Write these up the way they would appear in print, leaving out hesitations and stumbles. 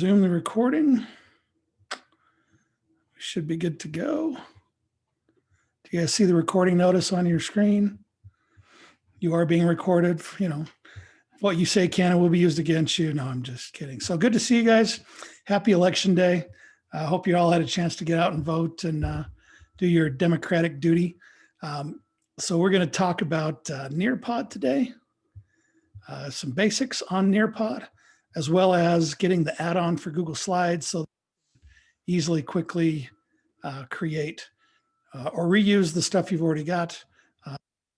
Resume the recording. We should be good to go. Do you guys see the recording notice on your screen? You are being recorded. You know, what you say can and will be used against you. No, I'm just kidding. So good to see you guys. Happy Election Day. I hope you all had a chance to get out and vote and do your democratic duty. So we're going to talk about Nearpod today, some basics on Nearpod, as well as getting the add-on for Google Slides so easily, quickly create or reuse the stuff you've already got,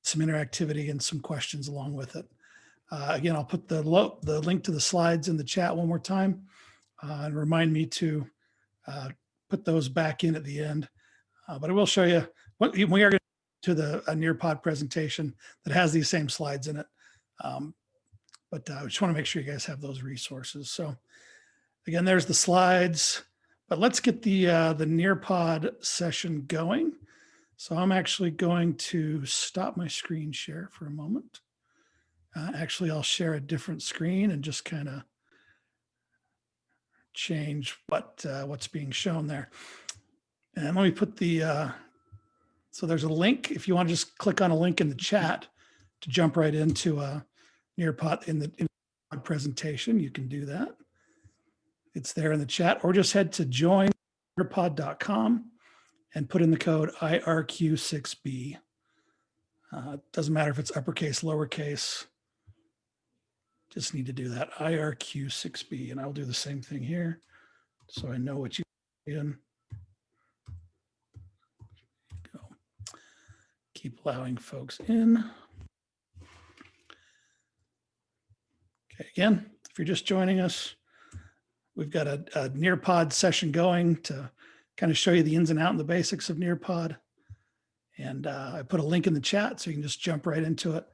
some interactivity and some questions along with it. Again, I'll put the link to the slides in the chat one more time and remind me to put those back in at the end. But I will show you what we are going to a Nearpod presentation that has these same slides in it. But I just want to make sure you guys have those resources. So again, there's the slides, but let's get the Nearpod session going. So I'm actually going to stop my screen share for a moment. Actually, I'll share a different screen and just kind of change what's being shown there. And let me put so there's a link. If you want to just click on a link in the chat to jump right into Nearpod in the presentation, you can do that. It's there in the chat, or just head to join.nearpod.com and put in the code IRQ6B. Doesn't matter if it's uppercase, lowercase. Just need to do that, IRQ6B, and I'll do the same thing here so I know what you're in. Go. Keep allowing folks in. Okay, again, if you're just joining us, we've got a Nearpod session going to kind of show you the ins and outs and the basics of Nearpod. And I put a link in the chat so you can just jump right into it.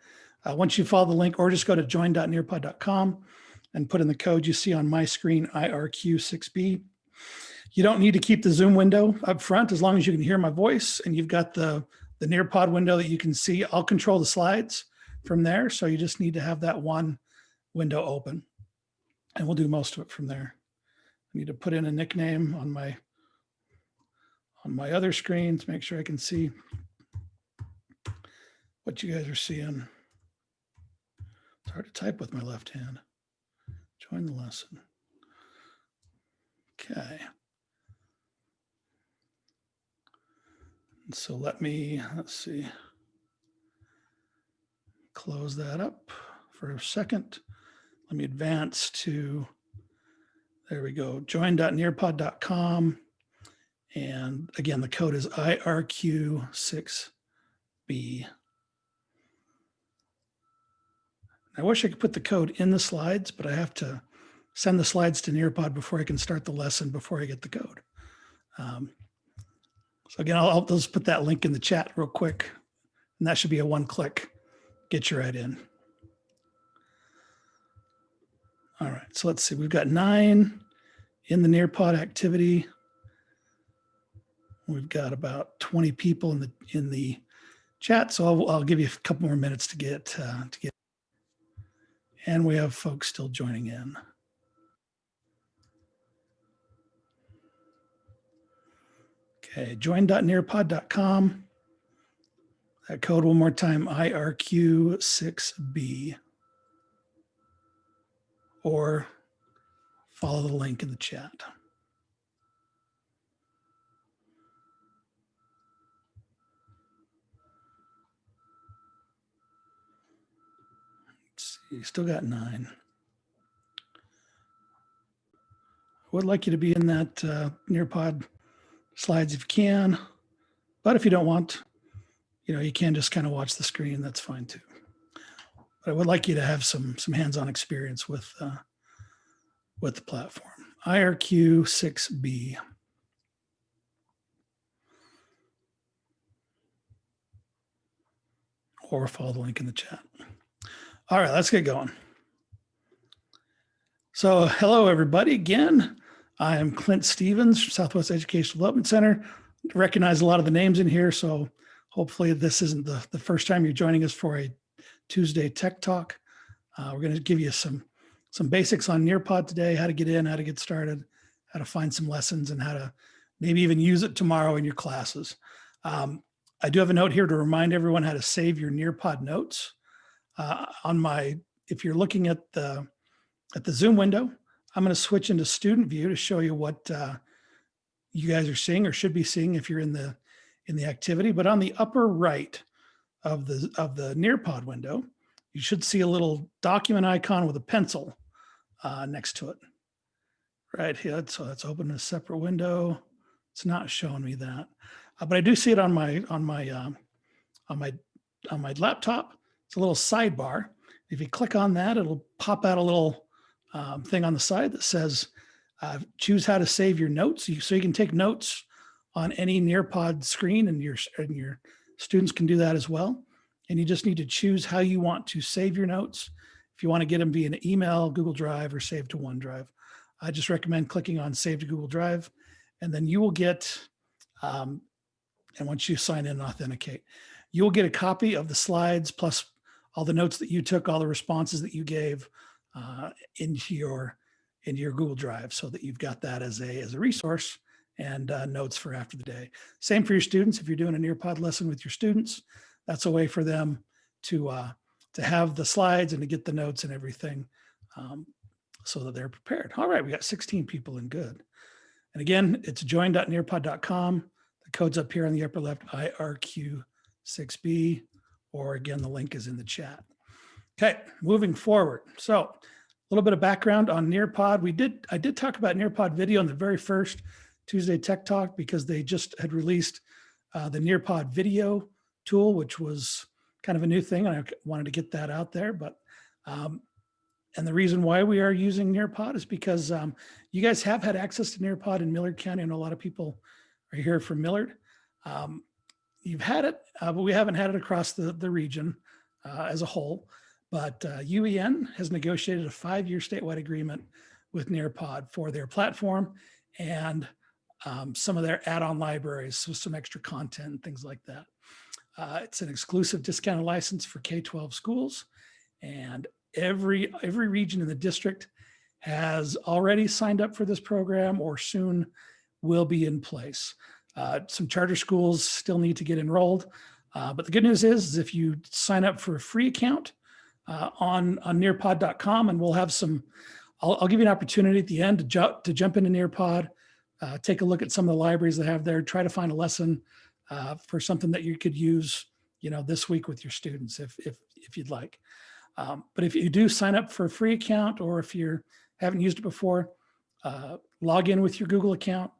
Once you follow the link, or just go to join.nearpod.com and put in the code you see on my screen, IRQ6B. You don't need to keep the Zoom window up front as long as you can hear my voice and you've got the Nearpod window that you can see. I'll control the slides from there. So you just need to have that one window open and we'll do most of it from there. I need to put in a nickname on my other screen to make sure I can see what you guys are seeing. It's hard to type with my left hand. Join the lesson. Okay. And so let's see, close that up for a second. Let me advance to, there we go, join.nearpod.com. And again, the code is IRQ6B. I wish I could put the code in the slides, but I have to send the slides to Nearpod before I can start the lesson, before I get the code. So again, I'll just put that link in the chat real quick, and that should be a one-click, get you right in. All right, so let's see, we've got 9 in the Nearpod activity. We've got about 20 people in the chat, so I'll give you a couple more minutes to get. And we have folks still joining in. Okay, join.nearpod.com. That code one more time, IRQ6B. Or follow the link in the chat. You still got 9. I would like you to be in that Nearpod slides if you can, but if you don't want, you can just kind of watch the screen. That's fine too. But I would like you to have some hands-on experience with the platform. IRQ6B. Or follow the link in the chat. All right, let's get going. So hello, everybody. Again, I am Clint Stevens from Southwest Educational Development Center. I recognize a lot of the names in here, so hopefully this isn't the first time you're joining us for a Tuesday Tech Talk. We're going to give you some some basics on Nearpod today, how to get in, how to get started, how to find some lessons, and how to maybe even use it tomorrow in your classes. I do have a note here to remind everyone how to save your Nearpod notes. If you're looking at the Zoom window, I'm going to switch into student view to show you what you guys are seeing or should be seeing if you're in the activity. But on the upper right of the Nearpod window, you should see a little document icon with a pencil next to it. Right here, so let's open a separate window. It's not showing me that, but I do see it on my laptop. It's a little sidebar. If you click on that, it'll pop out a little thing on the side that says choose how to save your notes. So you can take notes on any Nearpod screen, and your students can do that as well. And you just need to choose how you want to save your notes. If you want to get them via an email, Google Drive, or save to OneDrive. I just recommend clicking on Save to Google Drive, and then you will get, and once you sign in and authenticate, you will get a copy of the slides plus all the notes that you took, all the responses that you gave into your Google Drive, so that you've got that as a resource and notes for after the day. Same for your students. If you're doing a Nearpod lesson with your students, that's a way for them to have the slides and to get the notes and everything. So that they're prepared. All right, we got 16 people in, good. And again, it's join.nearpod.com. The code's up here on the upper left, IRQ6B, or again, the link is in the chat. Okay, moving forward. So a little bit of background on Nearpod. I did talk about Nearpod video in the very first Tuesday Tech Talk, because they just had released the Nearpod video tool, which was kind of a new thing, and I wanted to get that out there. But and the reason why we are using Nearpod is because you guys have had access to Nearpod in Millard County. I know a lot of people are here from Millard. You've had it, but we haven't had it across the region as a whole. But UEN has negotiated a 5-year statewide agreement with Nearpod for their platform and some of their add-on libraries, so some extra content and things like that. It's an exclusive discounted license for K-12 schools, and every region in the district has already signed up for this program or soon will be in place. Some charter schools still need to get enrolled, but the good news is if you sign up for a free account on nearpod.com, and we'll have some, I'll give you an opportunity at the end to jump into Nearpod, take a look at some of the libraries they have there, try to find a lesson for something that you could use, this week with your students if you'd like. But if you do sign up for a free account, or if you haven't used it before, log in with your Google account.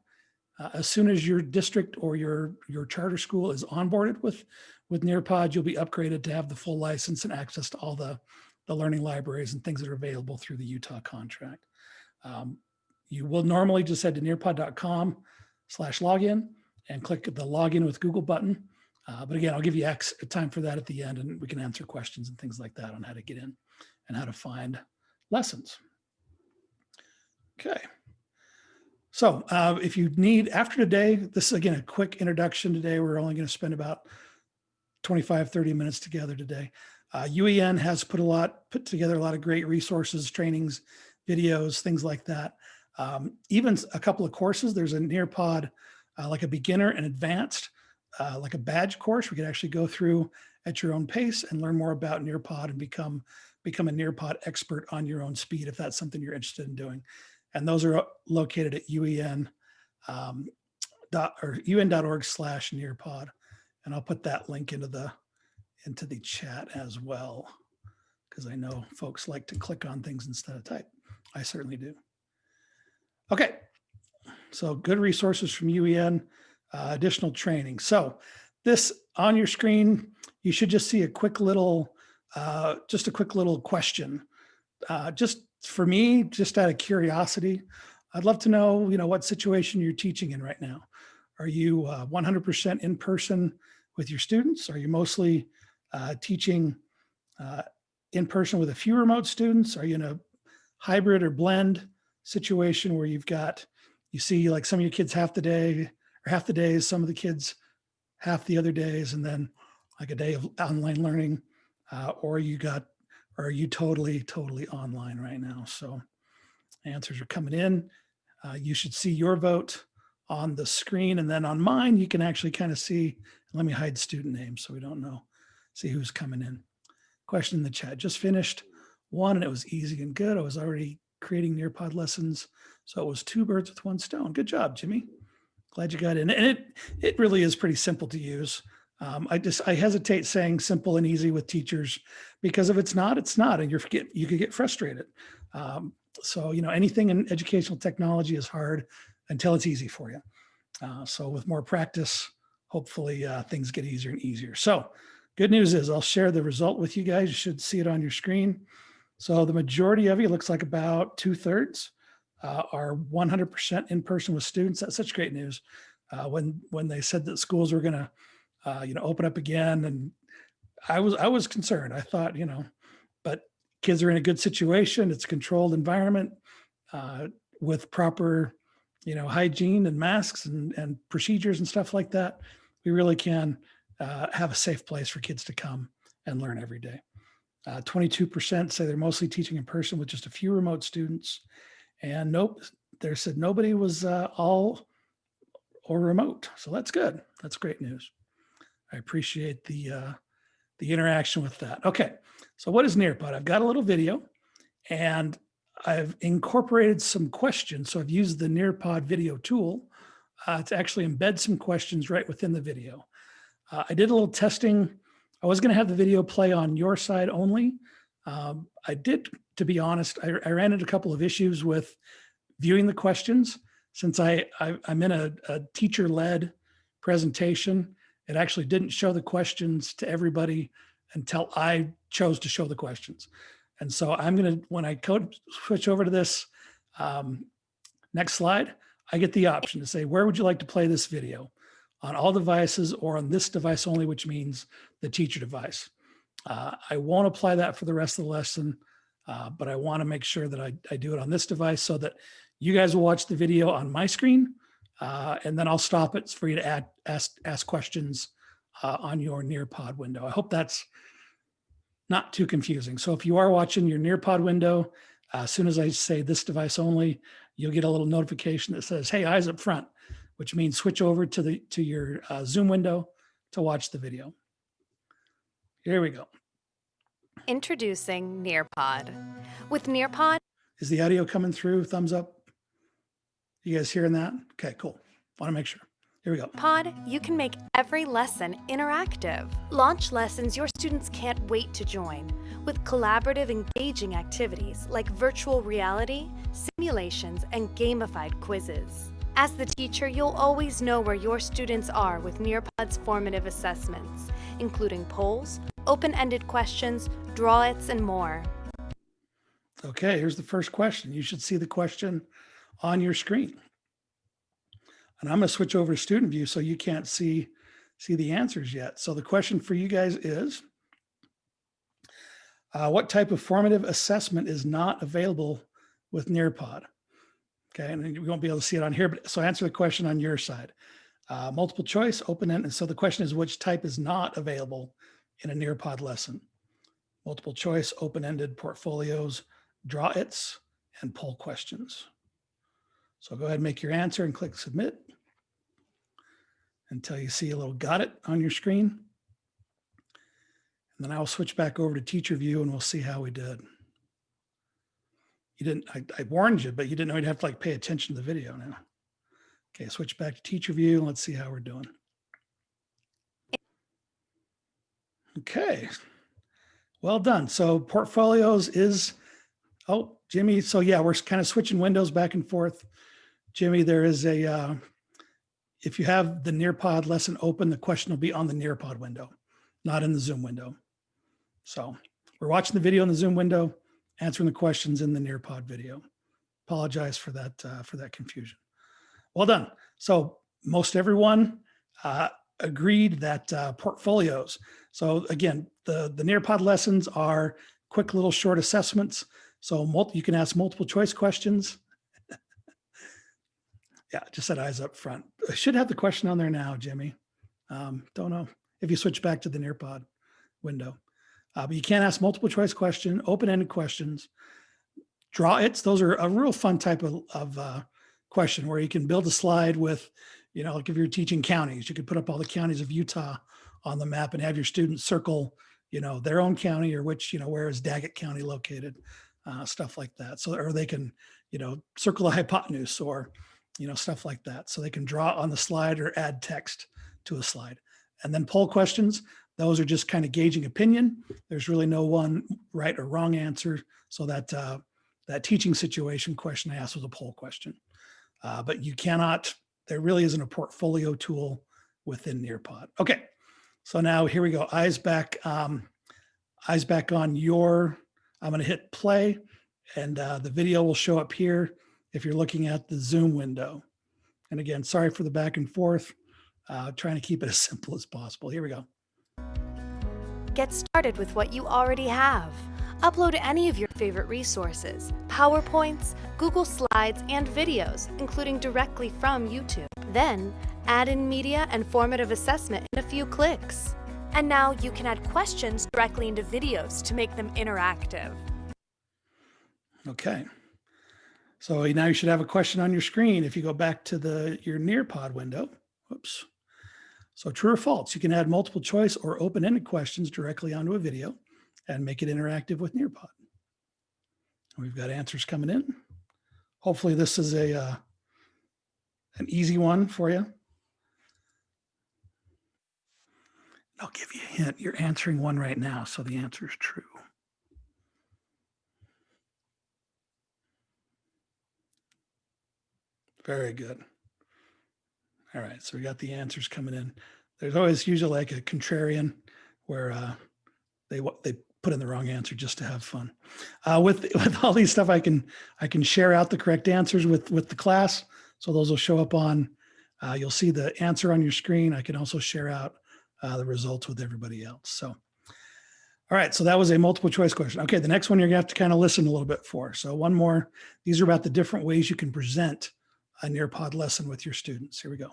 As soon as your district or your charter school is onboarded with Nearpod, you'll be upgraded to have the full license and access to all the learning libraries and things that are available through the Utah contract. You will normally just head to nearpod.com/login and click the login with Google button. But again, I'll give you time for that at the end, and we can answer questions and things like that on how to get in and how to find lessons. Okay. So if you need, after today, this is again a quick introduction today. We're only going to spend about 25-30 minutes together today. UEN has put together a lot of great resources, trainings, videos, things like that. Even a couple of courses. There's a Nearpod, like a beginner and advanced, like a badge course. We could actually go through at your own pace and learn more about Nearpod and become a Nearpod expert on your own speed, if that's something you're interested in doing. And those are located at un.org/Nearpod. And I'll put that link into the chat as well, because I know folks like to click on things instead of type. I certainly do. Okay, so good resources from UEN, additional training. So this on your screen, you should just see a quick little question. Just for me, just out of curiosity, I'd love to know, what situation you're teaching in right now. Are you 100% in person with your students? Are you mostly teaching in person with a few remote students? Are you in a hybrid or blend situation where you see like some of your kids half the day or half the days, some of the kids half the other days, and then like a day of online learning, or you got or are you totally online right now? So answers are coming in. You should see your vote on the screen, and then on mine, you can actually kind of see, let me hide student names so we don't know, see who's coming in. Question in the chat, just finished one and it was easy and good. I was already creating Nearpod lessons. So it was 2 birds with 1 stone. Good job, Jimmy. Glad you got in. And it really is pretty simple to use. I hesitate saying simple and easy with teachers because if it's not, it's not, and you could get frustrated. So, anything in educational technology is hard until it's easy for you. So with more practice, hopefully things get easier and easier. So good news is I'll share the result with you guys. You should see it on your screen. So the majority of you, looks like about 2/3 are 100% in person with students. That's such great news. When they said that schools were going to, open up again, and I was concerned. I thought, but kids are in a good situation. It's a controlled environment with proper, hygiene and masks and procedures and stuff like that. We really can have a safe place for kids to come and learn every day. 22% say they're mostly teaching in person with just a few remote students. And nope, they said nobody was all or remote. So that's good. That's great news. I appreciate the interaction with that. Okay, so what is Nearpod? I've got a little video and I've incorporated some questions. So I've used the Nearpod video tool to actually embed some questions right within the video. I did a little testing. I was going to have the video play on your side only. I did, to be honest, I ran into a couple of issues with viewing the questions. Since I'm in a teacher-led presentation, it actually didn't show the questions to everybody until I chose to show the questions. And so I'm going to, when I switch over to this next slide, I get the option to say, where would you like to play this video? On all devices or on this device only, which means the teacher device. I won't apply that for the rest of the lesson, but I want to make sure that I do it on this device so that you guys will watch the video on my screen, and then I'll stop it for you to ask questions on your Nearpod window. I hope that's not too confusing. So if you are watching your Nearpod window, as soon as I say this device only, you'll get a little notification that says, hey, eyes up front, which means switch over to your Zoom window to watch the video. Here we go. Introducing Nearpod. With Nearpod, is the audio coming through? Thumbs up. You guys hearing that? Okay, cool. Want to make sure. Here we go. Pod, you can make every lesson interactive. Launch lessons your students can't wait to join with collaborative, engaging activities like virtual reality, simulations, and gamified quizzes. As the teacher, you'll always know where your students are with Nearpod's formative assessments, including polls, open-ended questions, draw-its, and more. Okay, here's the first question. You should see the question on your screen. And I'm going to switch over to student view so you can't see the answers yet. So the question for you guys is, what type of formative assessment is not available with Nearpod? Okay, and we won't be able to see it on here, but so answer the question on your side. Multiple choice, open-ended. So the question is, which type is not available in a Nearpod lesson? Multiple choice, open-ended, portfolios, draw-its, and poll questions. So go ahead and make your answer and click submit until you see a little got it on your screen. And then I'll switch back over to teacher view and we'll see how we did. You didn't, I warned you, but you didn't know you'd have to like pay attention to the video now. Okay, switch back to teacher view and let's see how we're doing. Okay, well done. So portfolios is, oh, Jimmy, so yeah, we're kind of switching windows back and forth. Jimmy, there is a, if you have the Nearpod lesson open, the question will be on the Nearpod window, not in the Zoom window. So we're watching the video in the Zoom window, answering the questions in the Nearpod video. Apologize for that confusion. Well done. So most everyone agreed that portfolios. So again, the Nearpod lessons are quick little short assessments. So you can ask multiple choice questions. Yeah, just said eyes up front. I should have the question on there now, Jimmy. Don't know if you switch back to the Nearpod window. But you can ask multiple choice question, open-ended questions, draw its. Those are a real fun type of question where you can build a slide with, like if you're teaching counties, you could put up all the counties of Utah on the map and have your students circle, their own county or which, where is Daggett County located, stuff like that. So, or they can, circle the hypotenuse or, stuff like that. So they can draw on the slide or add text to a slide. And then poll questions. Those are just kind of gauging opinion. There's really no one right or wrong answer. So that teaching situation question I asked was a poll question. But you cannot, there really isn't a portfolio tool within Nearpod. Okay, so now here we go. Eyes back on your, I'm gonna hit play and the video will show up here if you're looking at the Zoom window. And again, sorry for the back and forth, trying to keep it as simple as possible. Here we go. Get started with what you already have. Upload any of your favorite resources, PowerPoints, Google Slides, and videos, including directly from YouTube. Then, add in media and formative assessment in a few clicks. And now you can add questions directly into videos to make them interactive. Okay. So now you should have a question on your screen if you go back to your Nearpod window. Whoops. So true or false, you can add multiple choice or open-ended questions directly onto a video and make it interactive with Nearpod. We've got answers coming in. Hopefully this is an easy one for you. I'll give you a hint. You're answering one right now, so the answer is true. Very good. All right, so we got the answers coming in. There's always usually like a contrarian where they put in the wrong answer just to have fun. With all these stuff, I can share out the correct answers with the class. So those will show up on, you'll see the answer on your screen. I can also share out the results with everybody else. So, all right, so that was a multiple choice question. Okay, the next one you're gonna have to kind of listen a little bit for. So one more, these are about the different ways you can present a Nearpod lesson with your students. Here we go.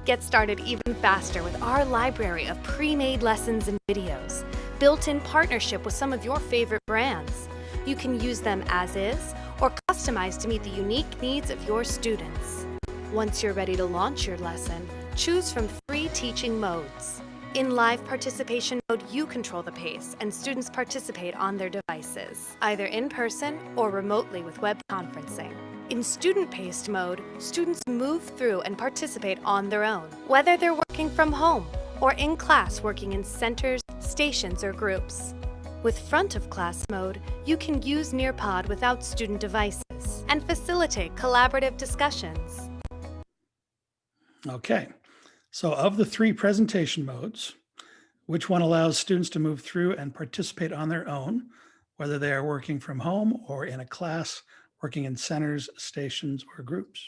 Get started even faster with our library of pre-made lessons and videos, built in partnership with some of your favorite brands. You can use them as is or customize to meet the unique needs of your students. Once you're ready to launch your lesson, choose from 3 teaching modes. In live participation mode, you control the pace and students participate on their devices, either in person or remotely with web conferencing. In student-paced mode, students move through and participate on their own, whether they're working from home or in class working in centers, stations, or groups. With front-of-class mode, you can use Nearpod without student devices and facilitate collaborative discussions. Okay, so of the 3 presentation modes, which one allows students to move through and participate on their own, whether they are working from home or in a class, working in centers, stations, or groups?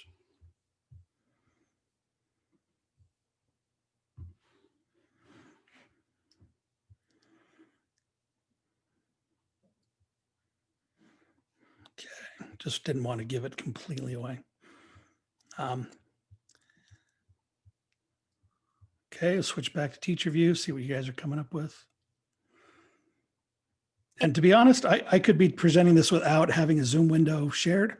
Okay, just didn't want to give it completely away. Okay, let's switch back to teacher view, see what you guys are coming up with. And to be honest, I could be presenting this without having a Zoom window shared.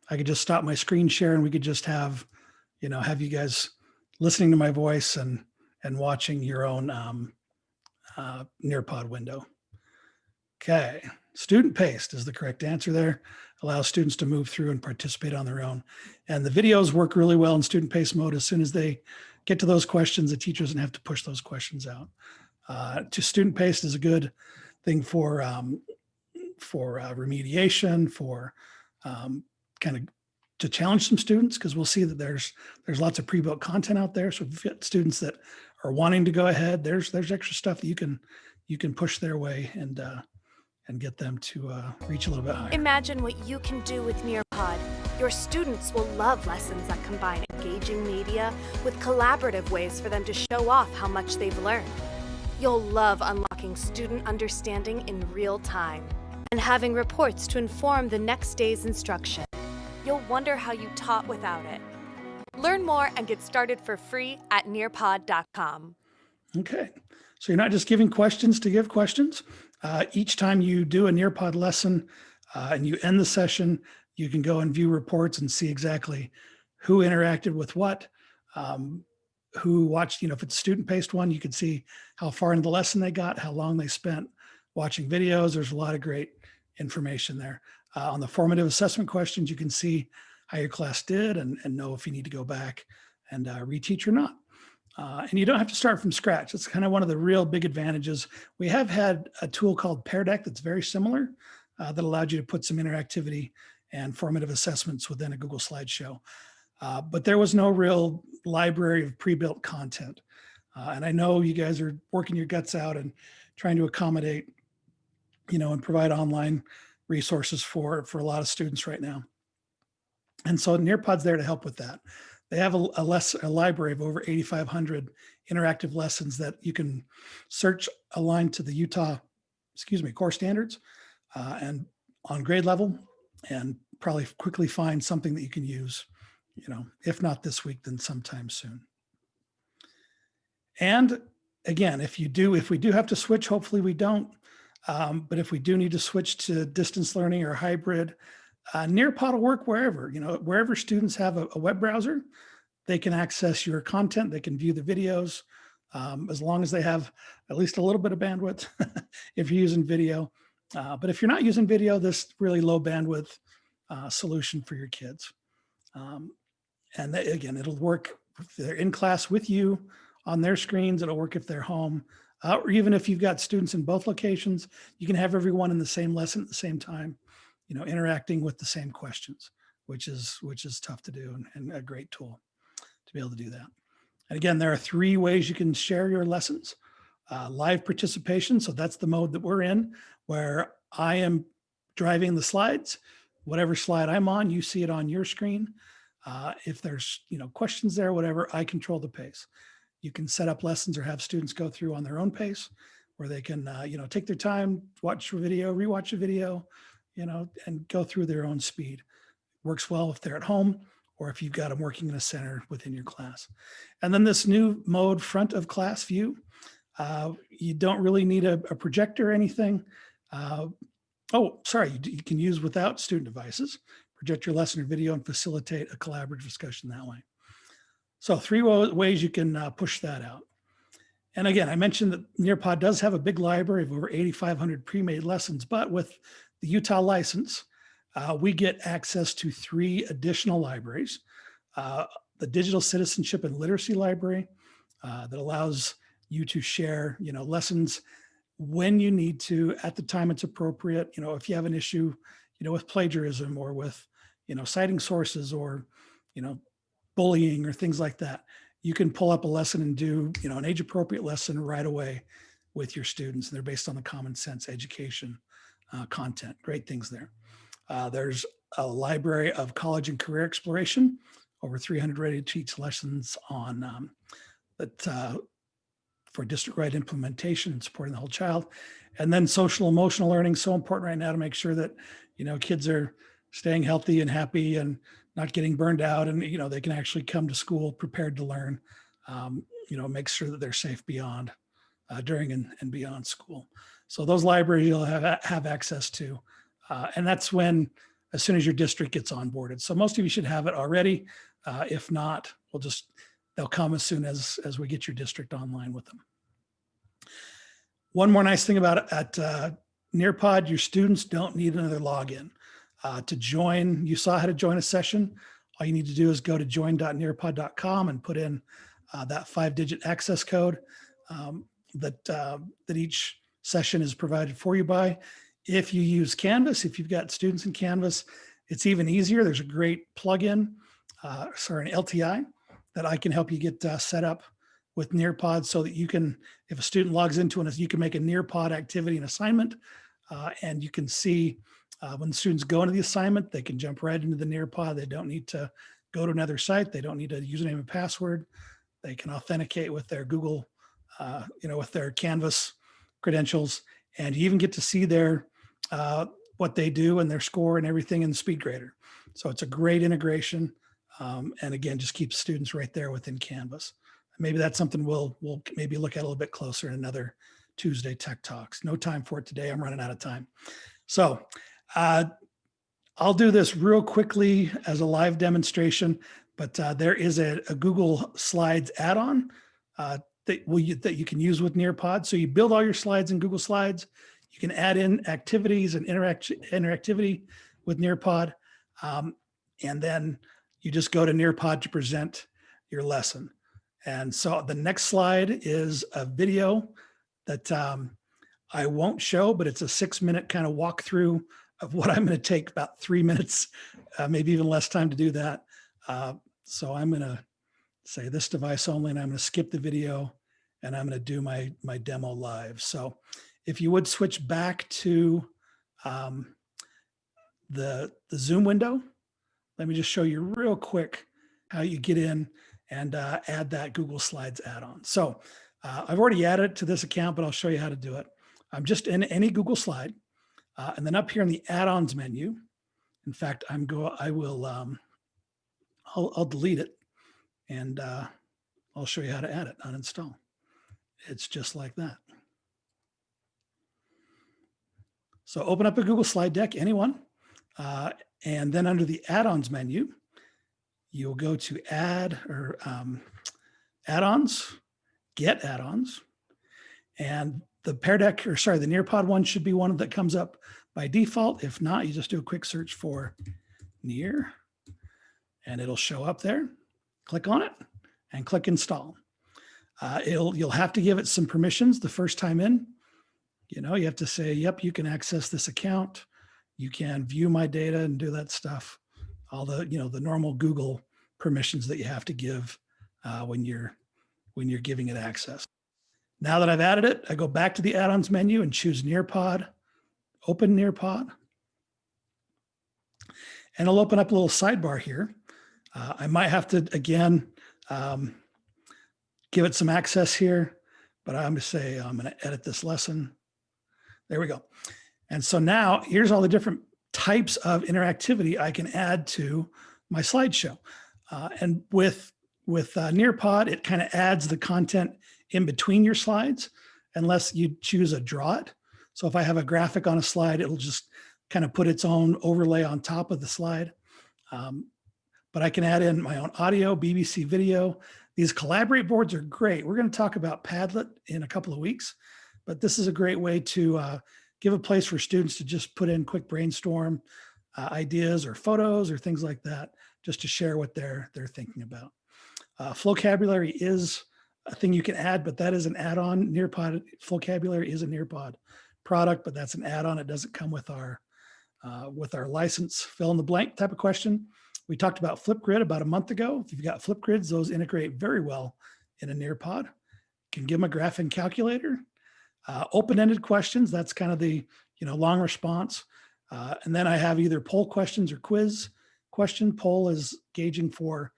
I could just stop my screen share and we could just have you guys listening to my voice and watching your own Nearpod window. Okay, student-paced is the correct answer there. Allows students to move through and participate on their own. And the videos work really well in student-paced mode. As soon as they get to those questions, the teacher doesn't have to push those questions out. Just student-paced is a good thing for remediation, for kind of to challenge some students, because we'll see that there's lots of pre-built content out there. So if you get students that are wanting to go ahead, there's extra stuff that you can push their way and get them to reach a little bit higher. Imagine what you can do with Nearpod. Your students will love lessons that combine engaging media with collaborative ways for them to show off how much they've learned. You'll love unlocking student understanding in real time and having reports to inform the next day's instruction. You'll wonder how you taught without it. Learn more and get started for free at nearpod.com. Okay, so you're not just giving questions to give questions. Each time you do a Nearpod lesson and you end the session, you can go and view reports and see exactly who interacted with what, who watched, if it's a student-paced one, you can see how far into the lesson they got, how long they spent watching videos. There's a lot of great information there. On the formative assessment questions, you can see how your class did and know if you need to go back and reteach or not. And you don't have to start from scratch. It's kind of one of the real big advantages. We have had a tool called Pear Deck that's very similar that allowed you to put some interactivity and formative assessments within a Google slideshow. But there was no real library of pre-built content. And I know you guys are working your guts out and trying to accommodate, and provide online resources for a lot of students right now. And so Nearpod's there to help with that. They have a library of over 8,500 interactive lessons that you can search aligned to the Utah, core standards and on grade level, and probably quickly find something that you can use, if not this week, then sometime soon. And again, if we do have to switch, hopefully we don't, but if we do need to switch to distance learning or hybrid, Nearpod will work wherever, wherever students have a web browser, they can access your content, they can view the videos, as long as they have at least a little bit of bandwidth if you're using video. But if you're not using video, this really low bandwidth solution for your kids. And again, it'll work if they're in class with you on their screens, it'll work if they're home, or even if you've got students in both locations, you can have everyone in the same lesson at the same time, interacting with the same questions, which is tough to do and a great tool to be able to do that. And again, there are 3 ways you can share your lessons. Live participation, so that's the mode that we're in, where I am driving the slides. Whatever slide I'm on, you see it on your screen. If there's questions there, whatever, I control the pace. You can set up lessons or have students go through on their own pace, where they can take their time, watch a video, rewatch a video, and go through their own speed. Works well if they're at home or if you've got them working in a center within your class. And then this new mode, front of class view, you don't really need a projector or anything. You can use without student devices, project your lesson or video and facilitate a collaborative discussion that way. So 3 ways you can push that out. And again, I mentioned that Nearpod does have a big library of over 8,500 pre-made lessons, but with the Utah license, we get access to 3 additional libraries. The Digital Citizenship and Literacy Library that allows you to share, lessons when you need to, at the time it's appropriate. If you have an issue, with plagiarism or with, citing sources or, bullying or things like that, you can pull up a lesson and do, an age-appropriate lesson right away with your students. And they're based on the common sense education content. Great things there. There's a library of college and career exploration, over 300 ready to teach lessons on for district-wide implementation and supporting the whole child. And then social emotional learning, so important right now to make sure that, kids are staying healthy and happy and not getting burned out, and, they can actually come to school prepared to learn, make sure that they're safe beyond, during and beyond school. So those libraries you'll have access to. And that's as soon as your district gets onboarded. So most of you should have it already. If not, they'll come as soon as we get your district online with them. One more nice thing about it at Nearpod, your students don't need another login. To join, you saw how to join a session. All you need to do is go to join.nearpod.com and put in that 5-digit access code that each session is provided for you by. If you use Canvas, if you've got students in Canvas, it's even easier. There's a great plugin, an LTI, that I can help you get set up with Nearpod so that you can, if a student logs into it, you can make a Nearpod activity and assignment, and you can see when students go into the assignment, they can jump right into the Nearpod. They don't need to go to another site. They don't need a username and password. They can authenticate with their Google, with their Canvas credentials, and you even get to see their what they do and their score and everything in the SpeedGrader. So it's a great integration, and again, just keeps students right there within Canvas. Maybe that's something we'll maybe look at a little bit closer in another Tuesday Tech Talks. No time for it today. I'm running out of time. So I'll do this real quickly as a live demonstration, but there is a Google Slides add-on that you can use with Nearpod. So you build all your slides in Google Slides. You can add in activities and interactivity with Nearpod. And then you just go to Nearpod to present your lesson. And so the next slide is a video that I won't show, but it's a 6-minute kind of walkthrough of what I'm going to take about 3 minutes, maybe even less time to do that. So I'm going to say this device only, and I'm going to skip the video, and I'm going to do my demo live. So if you would switch back to the Zoom window, let me just show you real quick how you get in and add that Google Slides add-on. So I've already added it to this account, but I'll show you how to do it. I'm just in any Google slide. And then up here in the add-ons menu, in fact, I'll delete it, and I'll show you how to add it, uninstall. It's just like that. So open up a Google slide deck, anyone, and then under the add-ons menu, you'll go to add or add-ons, get add-ons, and the Pear Deck, or sorry, the Nearpod one should be one that comes up by default. If not, you just do a quick search for Near, and it'll show up there. Click on it and click install. You'll have to give it some permissions the first time in. You have to say, yep, you can access this account. You can view my data and do that stuff. All the, the normal Google permissions that you have to give when you're giving it access. Now that I've added it, I go back to the add-ons menu and choose Nearpod, open Nearpod. And I'll open up a little sidebar here. I might have to, again, give it some access here, but I'm going to say I'm going to edit this lesson. There we go. And so now here's all the different types of interactivity I can add to my slideshow. And with Nearpod, it kind of adds the content in between your slides, unless you choose a draw it. So if I have a graphic on a slide, it'll just kind of put its own overlay on top of the slide. But I can add in my own audio, BBC video. These collaborate boards are great. We're going to talk about Padlet in a couple of weeks, but this is a great way to give a place for students to just put in quick brainstorm ideas or photos or things like that, just to share what they're thinking about. Flowcabulary is a thing you can add, but that is an add-on. Nearpod Flowcabulary is a Nearpod product, but that's an add-on. It doesn't come with our license. Fill in the blank type of question. We talked about Flipgrid about a month ago. If you've got Flipgrids, those integrate very well in a Nearpod. You can give them a graphing calculator. Open-ended questions, that's kind of the long response. And then I have either poll questions or quiz question. Poll is gauging for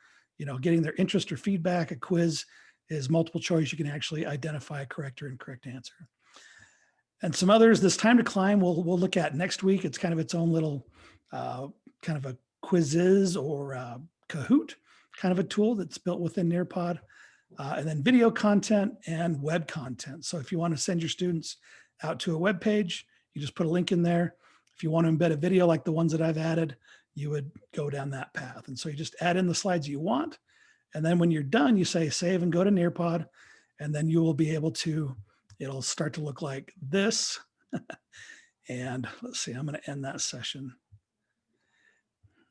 getting their interest or feedback. A quiz is multiple choice. You can actually identify a correct or incorrect answer. And some others, this time to climb, we'll look at next week. It's kind of its own little kind of a quizzes or Kahoot kind of a tool that's built within Nearpod. And then video content and web content. So if you want to send your students out to a web page, you just put a link in there. If you want to embed a video like the ones that I've added, you would go down that path. And so you just add in the slides you want. And then when you're done, you say save and go to Nearpod. And then you will be able to, it'll start to look like this. And let's see, I'm going to end that session.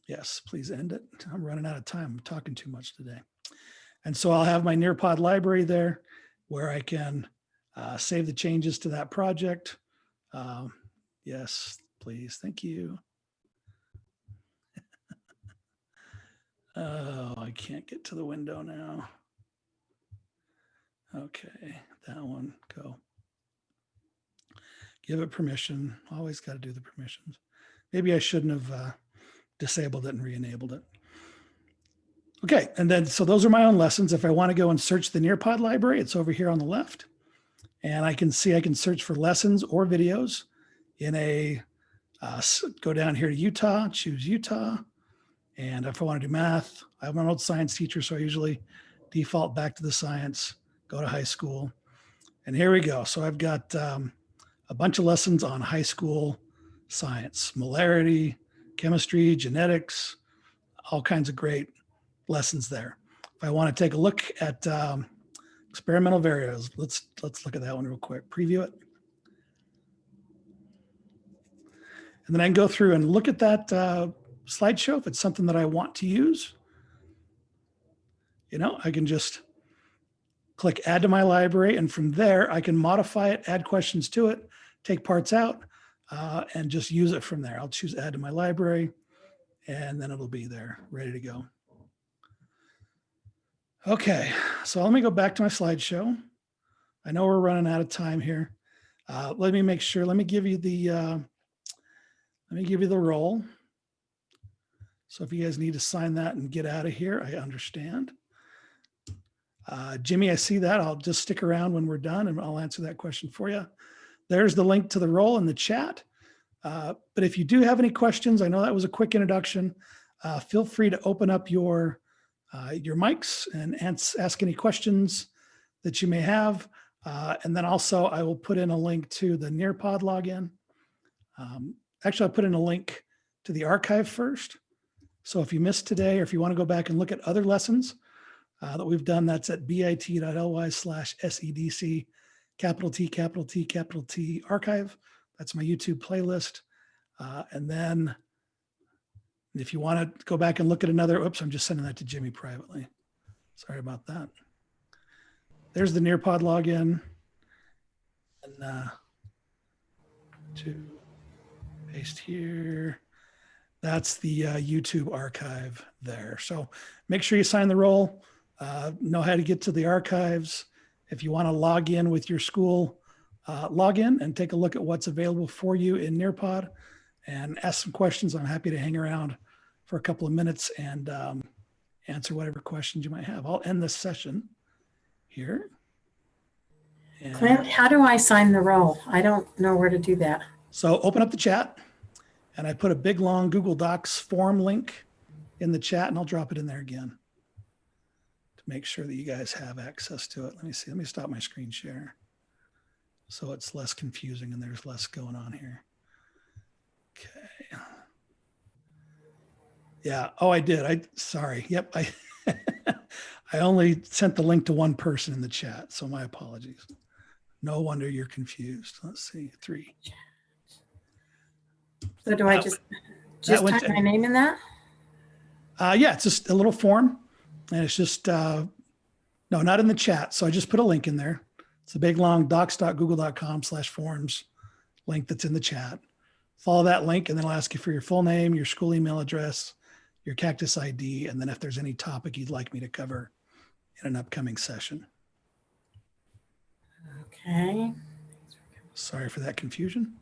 Yes, please end it. I'm running out of time. I'm talking too much today. And so I'll have my Nearpod library there where I can save the changes to that project. Yes, please. Thank you. Oh, I can't get to the window now. Okay, that one, go. Give it permission. Always got to do the permissions. Maybe I shouldn't have disabled it and re-enabled it. Okay, and then, so those are my own lessons. If I want to go and search the Nearpod library, it's over here on the left. And I can see I can search for lessons or videos in a, go down here to Utah, choose Utah. And if I want to do math, I'm an old science teacher, so I usually default back to the science, go to high school. And here we go. So I've got a bunch of lessons on high school science, molarity, chemistry, genetics, all kinds of great lessons there. If I want to take a look at experimental variables, let's look at that one real quick, preview it. And then I can go through and look at that slideshow if it's something that I want to use. I can just click add to my library, and from there I can modify it, add questions to it, take parts out, and just use it from there. I'll choose add to my library, and then it'll be there, ready to go. Okay, so let me go back to my slideshow. I know we're running out of time here. Let me make sure, let me give you the role. So if you guys need to sign that and get out of here, I understand. Jimmy, I see that. I'll just stick around when we're done and I'll answer that question for you. There's the link to the role in the chat. But if you do have any questions, I know that was a quick introduction. Feel free to open up your mics and ask any questions that you may have. And then also I will put in a link to the Nearpod login. Actually, I'll put in a link to the archive first. So if you missed today, or if you want to go back and look at other lessons that we've done, that's at bit.ly/SEDC, capital T, capital T, capital T archive. That's my YouTube playlist. And then if you want to go back and look at another, oops, I'm just sending that to Jimmy privately. Sorry about that. There's the Nearpod login. And to paste here. That's the YouTube archive there. So make sure you sign the role, know how to get to the archives. If you want to log in with your school, log in and take a look at what's available for you in Nearpod and ask some questions. I'm happy to hang around for a couple of minutes and answer whatever questions you might have. I'll end this session here. And Clint, how do I sign the role? I don't know where to do that. so open up the chat, and I put a big long Google Docs form link in the chat, and I'll drop it in there again to make sure that you guys have access to it. Let me see. Let me stop my screen share so it's less confusing and there's less going on here. Okay. Yeah. Oh, I did. Sorry. Yep. I only sent the link to one person in the chat, so my apologies. No wonder you're confused. Let's see. 3. So do I just type my name in that? Yeah, it's just a little form, and it's just, no, not in the chat. So I just put a link in there. It's a big long docs.google.com/forms link that's in the chat. Follow that link, and then it'll ask you for your full name, your school email address, your Cactus ID, and then if there's any topic you'd like me to cover in an upcoming session. Okay. Sorry for that confusion.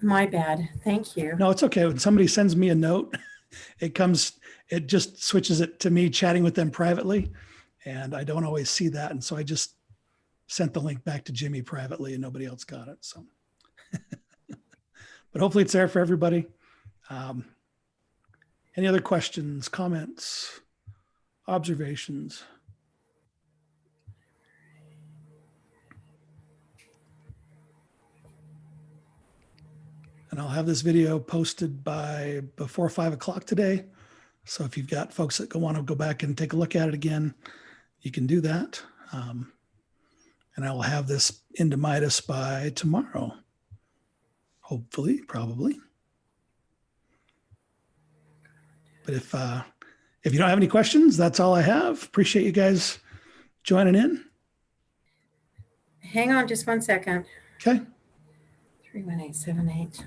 My bad. Thank you. No, it's okay. When somebody sends me a note, it just switches it to me chatting with them privately, and I don't always see that. And so I just sent the link back to Jimmy privately and nobody else got it. So, but hopefully it's there for everybody. Any other questions, comments, observations? And I'll have this video posted by before 5 o'clock today. So if you've got folks that want to go back and take a look at it again, you can do that. And I will have this into Midas by tomorrow. Hopefully, probably. But if you don't have any questions, that's all I have. Appreciate you guys joining in. Hang on just one second. Okay. 31878.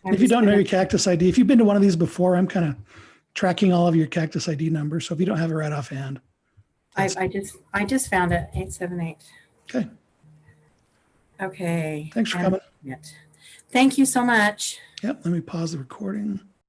If you don't know your Cactus ID, if you've been to one of these before, I'm kind of tracking all of your Cactus ID numbers. So if you don't have it right offhand. I just found it, 878. Okay. Okay. Thanks for coming. Thank you so much. Yep. Let me pause the recording.